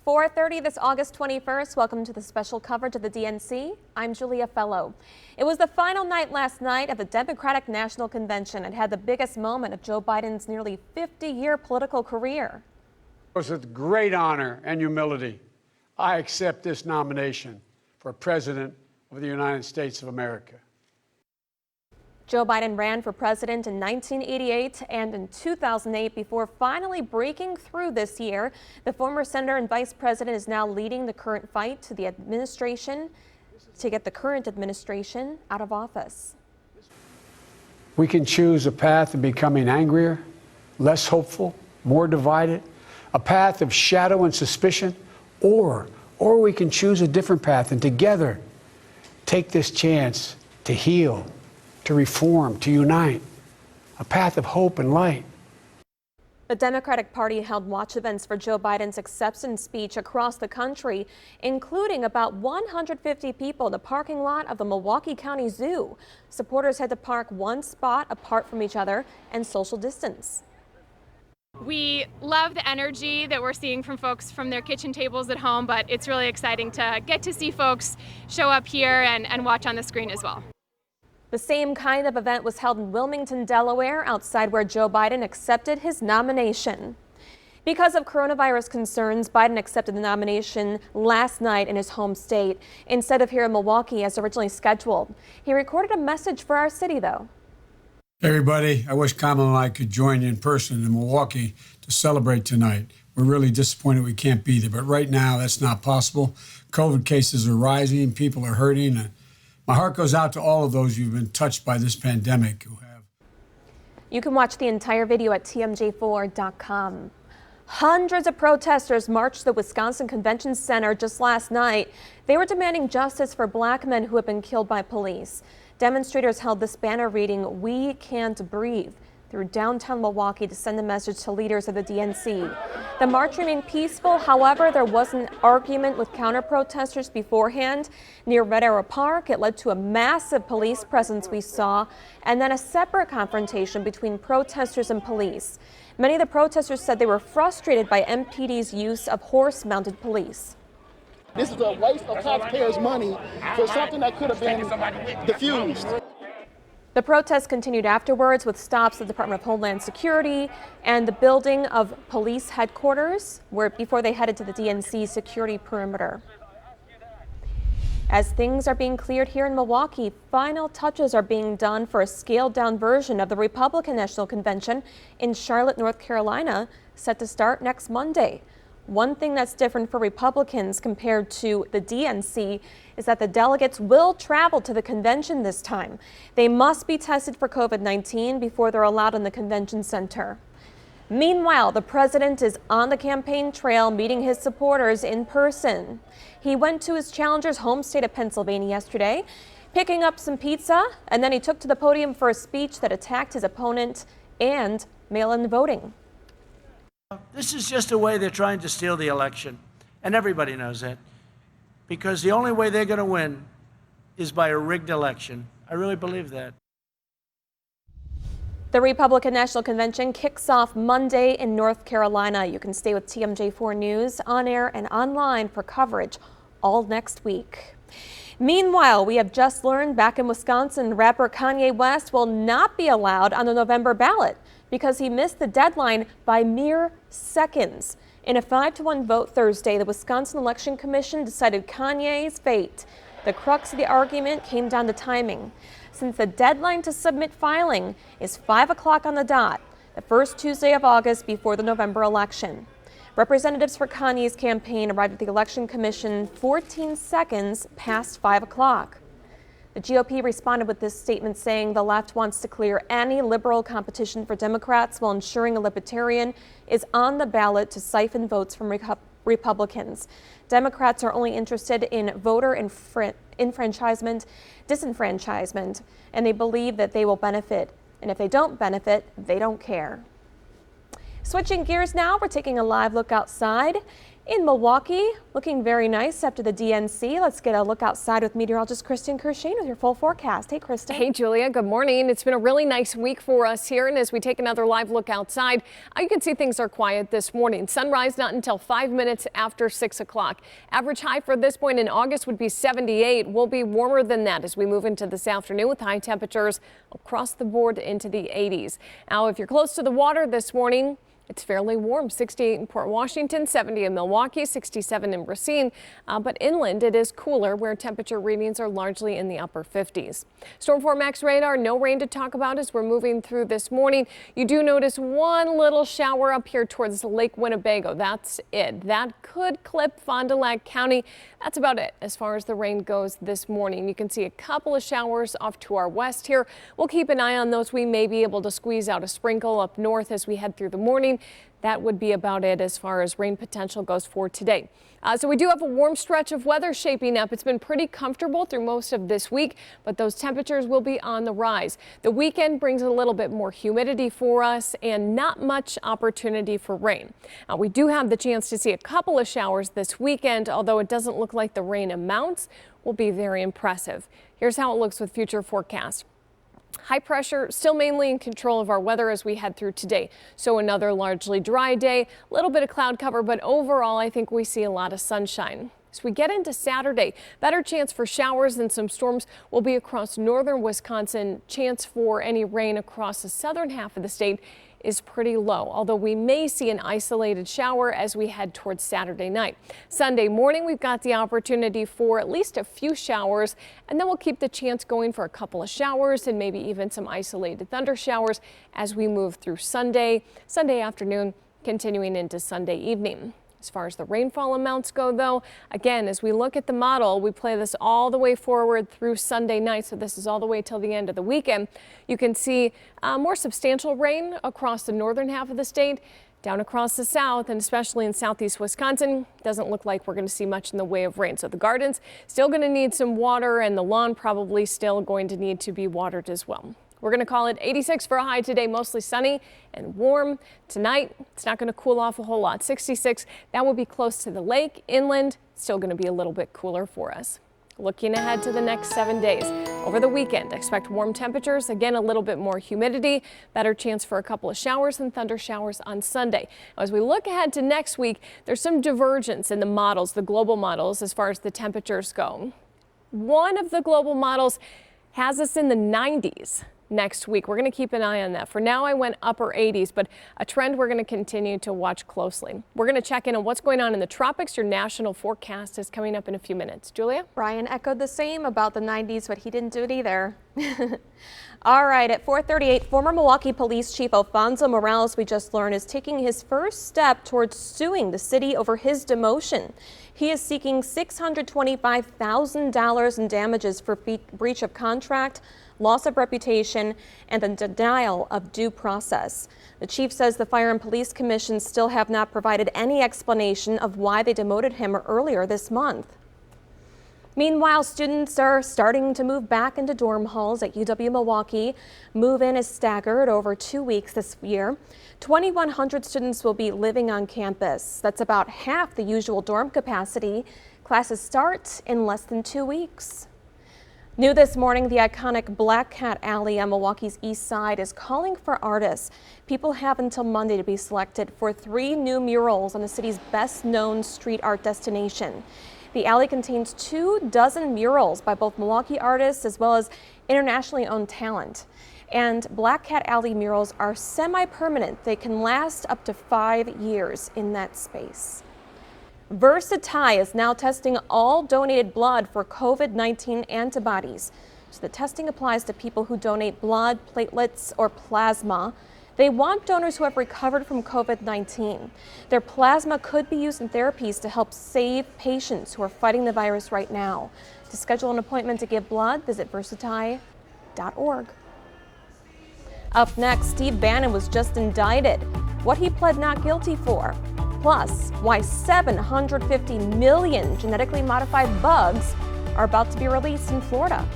4:30 this August 21st. Welcome to the special coverage of the DNC. I'm Julia Fellow. It was the final night last night of the Democratic National Convention. It had the biggest moment of Joe Biden's nearly 50-year political career. It was with great honor and humility I accept this nomination for President of the United States of America. Joe Biden ran for president in 1988 and in 2008 before finally breaking through this year. The former senator and vice president is now leading the current fight to the administration to get the current administration out of office. We can choose a path of becoming angrier, less hopeful, more divided, a path of shadow and suspicion, or we can choose a different path and together take this chance to heal, to reform, to unite, a path of hope and light. The Democratic Party held watch events for Joe Biden's acceptance speech across the country, including about 150 people in the parking lot of the Milwaukee County Zoo. Supporters had to park one spot apart from each other and social distance. We love the energy that we're seeing from folks from their kitchen tables at home, but it's really exciting to get to see folks show up here and watch on the screen as well. The same kind of event was held in Wilmington, Delaware, outside where Joe Biden accepted his nomination. Because of coronavirus concerns, Biden accepted the nomination last night in his home state instead of here in Milwaukee as originally scheduled. He recorded a message for our city, though. Hey everybody, I wish Kamala and I could join you in person in Milwaukee to celebrate tonight. We're really disappointed we can't be there, but right now that's not possible. COVID cases are rising, people are hurting. My heart goes out to all of those who've been touched by this pandemic who have. You can watch the entire video at TMJ4.com. Hundreds of protesters marched to the Wisconsin Convention Center just last night. They were demanding justice for black men who have been killed by police. Demonstrators held this banner reading, "We Can't Breathe," through downtown Milwaukee to send a message to leaders of the DNC. The march remained peaceful. However, there was an argument with counter-protesters beforehand near Red Arrow Park. It led to a massive police presence we saw, and then a separate confrontation between protesters and police. Many of the protesters said they were frustrated by MPD's use of horse-mounted police. This is a waste of taxpayers' money for something that could have been diffused. The protests continued afterwards with stops at the Department of Homeland Security and the building of police headquarters before they headed to the DNC security perimeter. As things are being cleared here in Milwaukee, final touches are being done for a scaled-down version of the Republican National Convention in Charlotte, North Carolina, set to start next Monday. One thing that's different for Republicans compared to the DNC is that the delegates will travel to the convention this time. They must be tested for COVID-19 before they're allowed in the convention center. Meanwhile, the president is on the campaign trail meeting his supporters in person. He went to his challenger's home state of Pennsylvania yesterday, picking up some pizza, and then he took to the podium for a speech that attacked his opponent and mail-in voting. This is just a way they're trying to steal the election, and everybody knows that, because the only way they're going to win is by a rigged election. I really believe that. The Republican National Convention kicks off Monday in North Carolina. You can stay with TMJ4 News on air and online for coverage all next week. Meanwhile, we have just learned back in Wisconsin, rapper Kanye West will not be allowed on the November ballot because he missed the deadline by mere seconds. In a 5-1 vote Thursday, the Wisconsin Election Commission decided Kanye's fate. The crux of the argument came down to timing. Since the deadline to submit filing is 5 o'clock on the dot, the first Tuesday of August before the November election. Representatives for Kanye's campaign arrived at the Election Commission 14 seconds past 5 o'clock. The GOP responded with this statement saying the left wants to clear any liberal competition for Democrats while ensuring a libertarian is on the ballot to siphon votes from Republicans. Democrats are only interested in voter disenfranchisement, and they believe that they will benefit. And if they don't benefit, they don't care. Switching gears now, we're taking a live look outside. In Milwaukee, looking very nice after the DNC. Let's get a look outside with meteorologist Kristen Kershane with your full forecast. Hey, Kristen. Hey, Julia. Good morning. It's been a really nice week for us here. And as we take another live look outside, you can see things are quiet this morning. Sunrise not until 5 minutes after 6 o'clock. Average high for this point in August would be 78. We'll be warmer than that as we move into this afternoon with high temperatures across the board into the 80s. Now, if you're close to the water this morning, it's fairly warm, 68 in Port Washington, 70 in Milwaukee, 67 in Racine, but inland it is cooler where temperature readings are largely in the upper 50s. Storm 4 Max radar, no rain to talk about as we're moving through this morning. You do notice one little shower up here towards Lake Winnebago. That's it. That could clip Fond du Lac County. That's about it as far as the rain goes this morning. You can see a couple of showers off to our west here. We'll keep an eye on those. We may be able to squeeze out a sprinkle up north as we head through the morning. That would be about it as far as rain potential goes for today. So we do have a warm stretch of weather shaping up. It's been pretty comfortable through most of this week, but those temperatures will be on the rise. The weekend brings a little bit more humidity for us and not much opportunity for rain. We do have the chance to see a couple of showers this weekend, although it doesn't look like the rain amounts will be very impressive. Here's how it looks with future forecasts. High pressure still mainly in control of our weather as we head through today. So another largely dry day, a little bit of cloud cover, but overall I think we see a lot of sunshine. As we get into Saturday, better chance for showers and some storms will be across northern Wisconsin. Chance for any rain across the southern half of the state is pretty low, although we may see an isolated shower as we head towards Saturday night. Sunday morning, we've got the opportunity for at least a few showers, and then we'll keep the chance going for a couple of showers and maybe even some isolated thunder showers as we move through Sunday afternoon, continuing into Sunday evening. As far as the rainfall amounts go, though, again, as we look at the model, we play this all the way forward through Sunday night. So this is all the way till the end of the weekend. You can see more substantial rain across the northern half of the state, down across the south, and especially in southeast Wisconsin. Doesn't look like we're going to see much in the way of rain. So the gardens still going to need some water, and the lawn probably still going to need to be watered as well. We're going to call it 86 for a high today, mostly sunny and warm. Tonight, it's not going to cool off a whole lot. 66, that will be close to the lake. Inland, still going to be a little bit cooler for us. Looking ahead to the next 7 days. Over the weekend, expect warm temperatures, again a little bit more humidity, better chance for a couple of showers and thunder showers on Sunday. As we look ahead to next week, there's some divergence in the models, the global models, as far as the temperatures go. One of the global models has us in the 90s. Next week. We're going to keep an eye on that. For now, I went upper 80s, but a trend we're going to continue to watch closely. We're going to check in on what's going on in the tropics. Your national forecast is coming up in a few minutes. Julia? Brian echoed the same about the 90s, but he didn't do it either. All right, at 4:38, former Milwaukee Police Chief Alfonso Morales, we just learned, is taking his first step towards suing the city over his demotion. He is seeking $625,000 in damages for breach of contract, loss of reputation, and the denial of due process. The chief says the Fire and Police Commission still have not provided any explanation of why they demoted him earlier this month. Meanwhile, students are starting to move back into dorm halls at UW-Milwaukee. Move-in is staggered over 2 weeks this year. 2,100 students will be living on campus. That's about half the usual dorm capacity. Classes start in less than 2 weeks. New this morning, the iconic Black Cat Alley on Milwaukee's east side is calling for artists. People have until Monday to be selected for 3 new murals on the city's best-known street art destination. The alley contains 24 murals by both Milwaukee artists as well as internationally owned talent. And Black Cat Alley murals are semi-permanent. They can last up to 5 years in that space. Versatile is now testing all donated blood for COVID-19 antibodies. So the testing applies to people who donate blood, platelets, or plasma. They want donors who have recovered from COVID-19. Their plasma could be used in therapies to help save patients who are fighting the virus right now. To schedule an appointment to give blood, visit versatile.org. Up next, Steve Bannon was just indicted. What he pled not guilty for. Plus, why 750 million genetically modified bugs are about to be released in Florida.